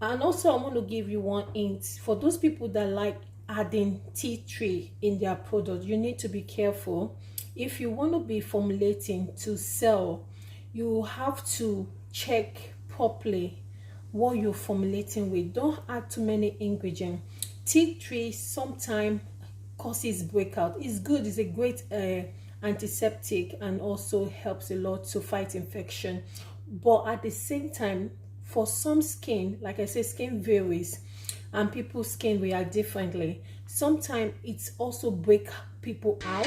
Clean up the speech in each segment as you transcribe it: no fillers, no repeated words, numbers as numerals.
And also I want to give you one hint for those people that like adding tea tree in their product. You need to be careful. If you want to be formulating to sell, you have to check properly what you're formulating with. Don't add too many ingredients. Tea tree sometimes causes breakout. It's good, it's a great antiseptic, and also helps a lot to fight infection. But at the same time, for some skin, like I said, skin varies and people's skin react differently. Sometimes it's also break people out.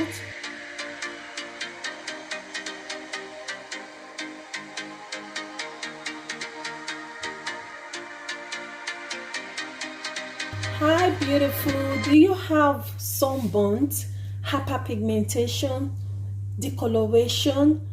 Hi beautiful, do you have sunburnt, hyperpigmentation, discoloration,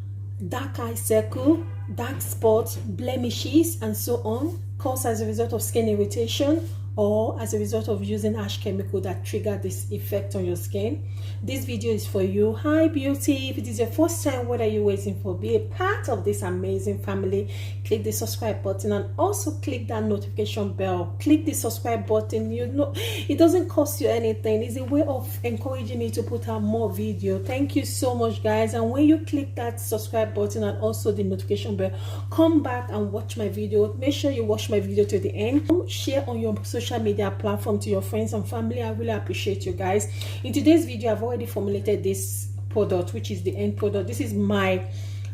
dark eye circle, dark spots, blemishes, and so on, caused as a result of skin irritation or as a result of using harsh chemical that trigger this effect on your skin? This video is for you. Hi beauty, if it is your first time, what are you waiting for? Be a part of this amazing family. Click the subscribe button and also click that notification bell. Click the subscribe button. You know it doesn't cost you anything. It's a way of encouraging me to put out more video. Thank you so much guys. And when you click that subscribe button and also the notification bell, come back and watch my video. Make sure you watch my video to the end. Share on your social media platform to your friends and family. I really appreciate you guys. In today's video, I've already formulated this product, which is the end product. This is my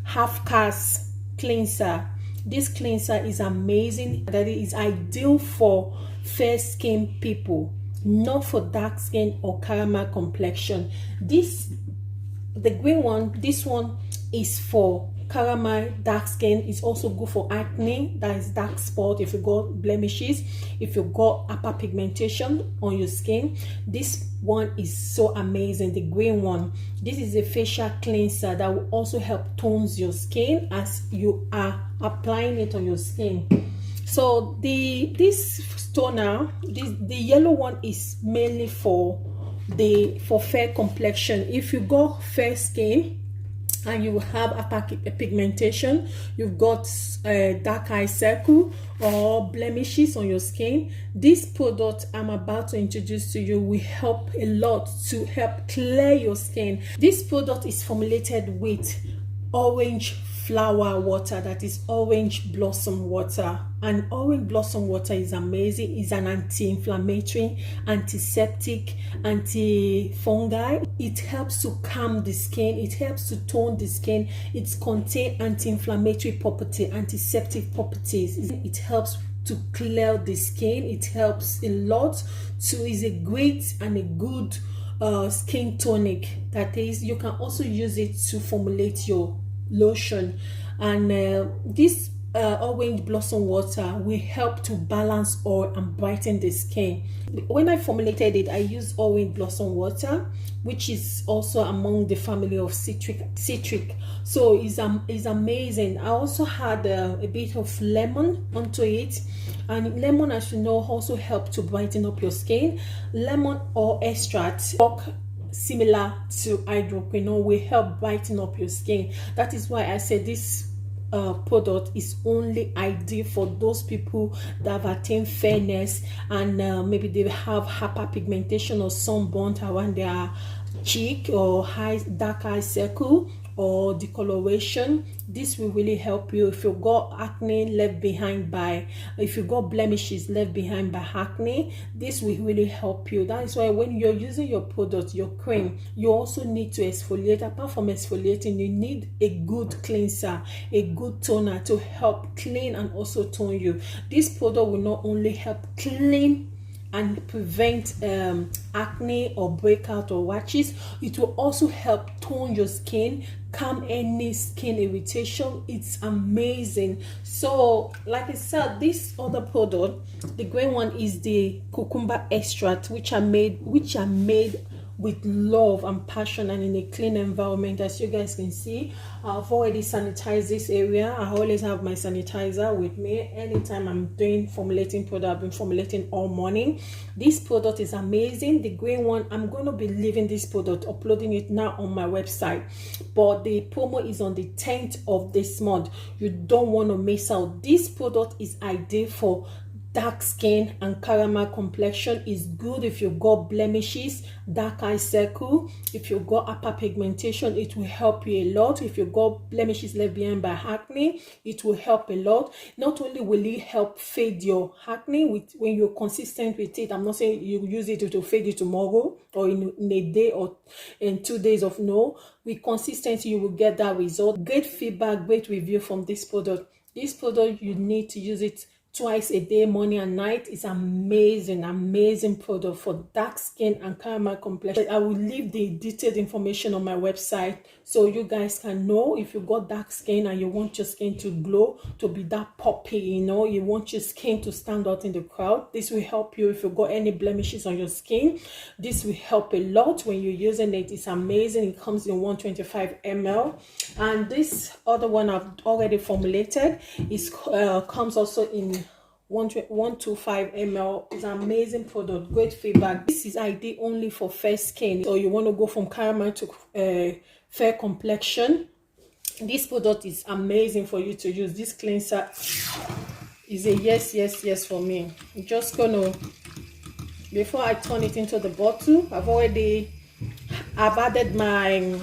half caste cleanser. This cleanser is amazing. That is ideal for fair skin people, not for dark skin or caramel complexion. The green one, this one is for caramel, dark skin. Is also good for acne, that is dark spot, if you got blemishes, if you got hyperpigmentation on your skin. This one is so amazing, the green one. This is a facial cleanser that will also help tones your skin as you are applying it on your skin. So this toner, the yellow one is mainly for fair complexion. If you got fair skin and you have hyperpigmentation, you've got dark eye circle or blemishes on your skin, this product I'm about to introduce to you will help a lot to help clear your skin. This product is formulated with orange flower water, that is orange blossom water. And orange blossom water is amazing. It's an anti-inflammatory, antiseptic, anti-fungi. It helps to calm the skin, it helps to tone the skin. It contains anti-inflammatory property, antiseptic properties. It helps to clear the skin. It helps a lot to, is a great and a good skin tonic. That is, you can also use it to formulate your lotion. And this orange blossom water will help to balance oil and brighten the skin. When I formulated it, I used orange blossom water, which is also among the family of citric. So it's amazing. I also had a bit of lemon onto it, and lemon, as you know, also help to brighten up your skin. Lemon or extract similar to hydroquinone will help brighten up your skin. That is why I said this product is only ideal for those people that have attained fairness and maybe they have hyperpigmentation or sunburnt around their cheek or dark eye circle or discoloration. This will really help you. If you got acne left behind by, if you got blemishes left behind by acne, this will really help you. That is why when you're using your product, your cream, you also need to exfoliate. Apart from exfoliating, you need a good cleanser, a good toner to help clean and also tone you. This product will not only help clean and prevent acne or breakout or rashes, it will also help tone your skin, calm any skin irritation. It's amazing. So like I said, this other product, the green one, is the cucumber extract, which I made with love and passion and in a clean environment. As you guys can see, I've already sanitized this area. I always have my sanitizer with me anytime I'm doing formulating product. I've been formulating all morning. This product is amazing. The green one, I'm going to be leaving this product, uploading it now on my website, but the promo is on the 10th of this month. You don't want to miss out. This product is ideal for dark skin and caramel complexion. Is good if you got blemishes, dark eye circle, if you got hyperpigmentation. It will help you a lot. If you got blemishes left behind by acne, it will help a lot. Not only will it help fade your acne when you're consistent with it. I'm not saying you use it to fade it tomorrow or in a day or in 2 days of no. With consistency, you will get that result. Great feedback, great review from this product. This product, you need to use it twice a day, morning and night. Is amazing product for dark skin and caramel complexion. I will leave the detailed information on my website so you guys can know if you got dark skin and you want your skin to glow, to be that poppy, you know, you want your skin to stand out in the crowd. This will help you. If you got any blemishes on your skin, this will help a lot when you're using it. It's amazing. It comes in 125 ml, and this other one I've already formulated is comes also in 125 ml. Is an amazing product, great feedback. This is ideal only for fair skin, so you want to go from caramel to fair complexion. This product is amazing for you to use. This cleanser is a yes for me. I'm just gonna, before I turn it into the bottle, I've added my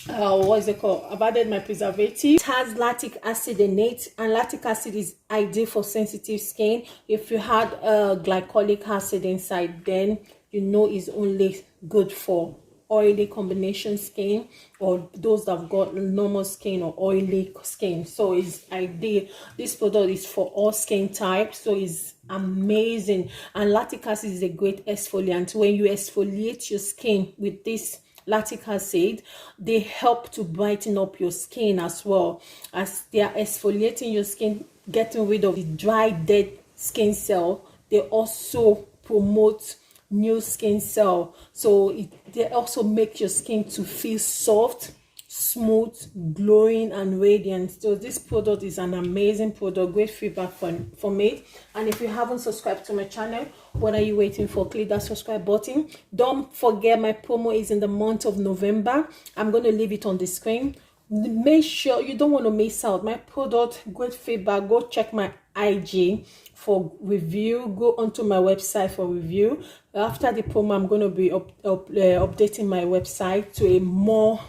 I've added my preservative. It has lactic acid in it, and lactic acid is ideal for sensitive skin. If you had glycolic acid inside, then you know it's only good for oily combination skin or those that have got normal skin or oily skin. So it's ideal. This product is for all skin types, so it's amazing. And lactic acid is a great exfoliant. When you exfoliate your skin with this lactic acid, they help to brighten up your skin as well, as they are exfoliating your skin, getting rid of the dry, dead skin cell. They also promote new skin cell, so they also make your skin to feel soft, smooth, glowing and radiant. So this product is an amazing product. Great feedback from it. And if you haven't subscribed to my channel, what are you waiting for? Click that subscribe button. Don't forget, my promo is in the month of November. I'm going to leave it on the screen. Make sure you don't want to miss out my product. Great feedback. Go check my IG for review. Go onto my website for review. After the promo, I'm going to be updating my website to a more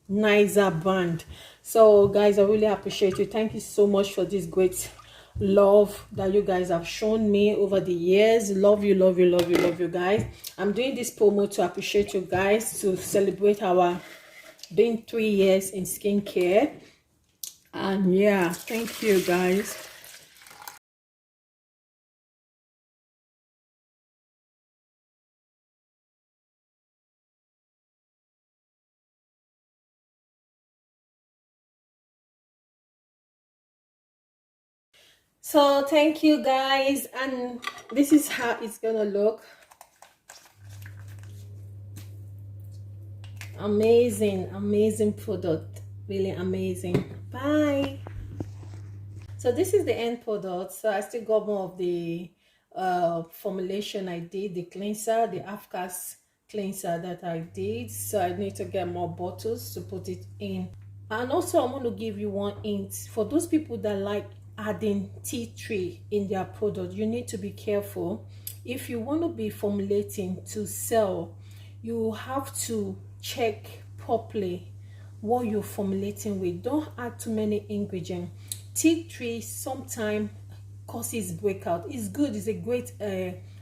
nicer brand. So guys, I really appreciate you. Thank you so much for this great love that you guys have shown me over the years. Love you guys. I'm doing this promo to appreciate you guys, to celebrate our being 3 years in skincare. And yeah, thank you guys. So thank you guys, and this is how it's gonna look. Amazing product, really amazing. Bye. So this is the end product. So I still got more of the formulation I did, the cleanser, the Caste cleanser that I did. So I need to get more bottles to put it in. And also I want to give you one hint for those people that like adding tea tree in their product. You need to be careful. If you want to be formulating to sell, you have to check properly what you're formulating with. Don't add too many ingredients. Tea tree sometimes causes breakout. It's good. It's a great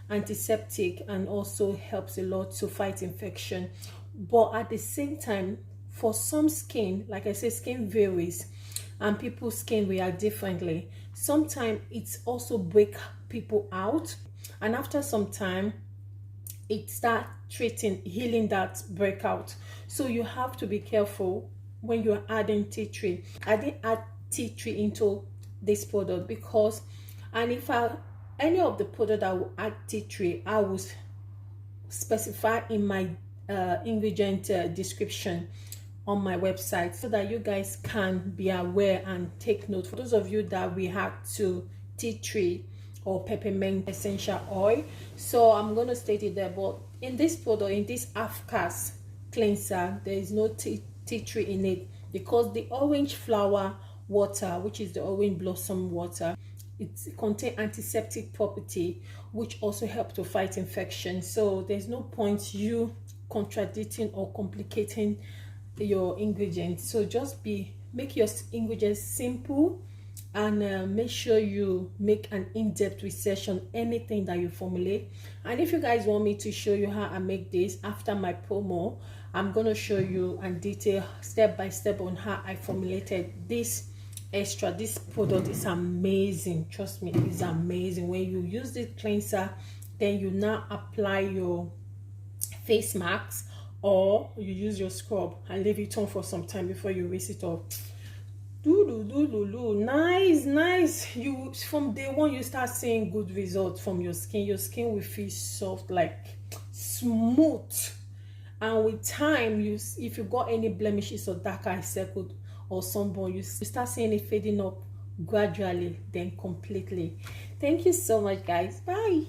antiseptic and also helps a lot to fight infection. But at the same time, for some skin, like I said, skin varies and people's skin react differently. Sometimes it's also break people out, and after some time it start healing that breakout. So you have to be careful when you're adding tea tree. I didn't add tea tree into this product because, and if any of the product I will add tea tree, I will specify in my ingredient description on my website so that you guys can be aware and take note. For those of you that react to tea tree or peppermint essential oil, so I'm going to state it there. But in this product, in this Caste cleanser, there is no tea tree in it because the orange flower water, which is the orange blossom water, it contains antiseptic property, which also help to fight infection. So there's no point you contradicting or complicating your ingredients. So just make your ingredients simple, and make sure you make an in-depth research on anything that you formulate. And if you guys want me to show you how I make this after my promo, I'm going to show you and detail step by step on how I formulated this extra. This product is amazing, trust me, it's amazing. When you use this cleanser, then you now apply your face mask, or you use your scrub and leave it on for some time before you rinse it off. Nice. You, from day one, you start seeing good results from your skin. Your skin will feel soft, like smooth, and with time, if you got any blemishes or dark eye circle or sunburn, you start seeing it fading up gradually, then completely. Thank you so much, guys. Bye.